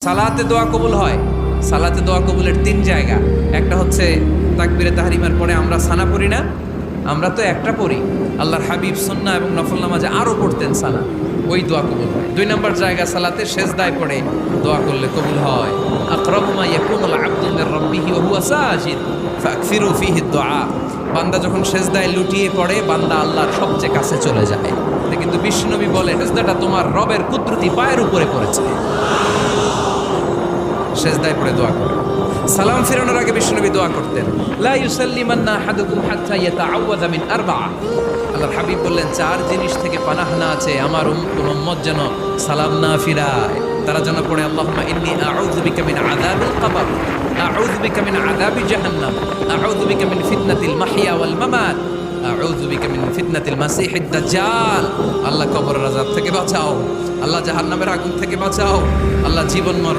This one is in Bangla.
সালাতে দোয়া কবুল হয়। সালাতে দোয়া কবুলের 3 জায়গা। একটা হচ্ছে তাকবীরে তাহরিমার পরে আমরা সানা পড়ি না, আমরা তো একটা পড়ি। আল্লাহর হাবিব সুন্নাহ এবং নফল নামাজে আরও পড়তেন সানা, ওই দোয়া কবুল হয়। 2 নম্বর জায়গা সালাতে সেজদায় পড়ে দোয়া করলে কবুল হয়। আকরাবু মা ইয়াকুনুল আবদু মির রাব্বিহি ওয়া হুয়া সাজিদ ফাকসিরু ফীহি দুআ। বান্দা যখন সেজদায় লুটিয়ে পড়ে বান্দা আল্লাহর সবচেয়ে কাছে চলে যায়। কিন্তু বিশ্বনবী বলেন সেজদাটা তোমার রবের কুদরতি পায়ের উপরে পড়েছে। সেজদায় পড়ে দোয়া করে। সালাম ফিরানোর আগে বিশ্বনবী দোয়া করতেন, লা ইউসাল্লিমান্না আহাদুকুম হাত্তা ইয়াতাআওয়াযা মিন আরবা'a। আল্লাহর হাবিব বললেন 4 জিনিস থেকে পানাহ না আছে আমার উম্মত যেন সালাম না ফিরায়। তারা যেন পড়ে আল্লাহুম্মা ইন্নী আউযু বিকা মিন আযাবিল কবর, আউযু বিকা মিন আযাবি জাহান্নাম, আউযু বিকা মিন ফিতনাতিল মাহইয়া ওয়াল মামাত, আউযু বিকা মিন ফিতনাতিল মাসিহিদ দাজ্জাল। আল্লাহ কবরের আযাব থেকে বাঁচাও, আল্লাহ জাহান্নামের আগুন থেকে বাঁচাও, আল্লাহ জীবন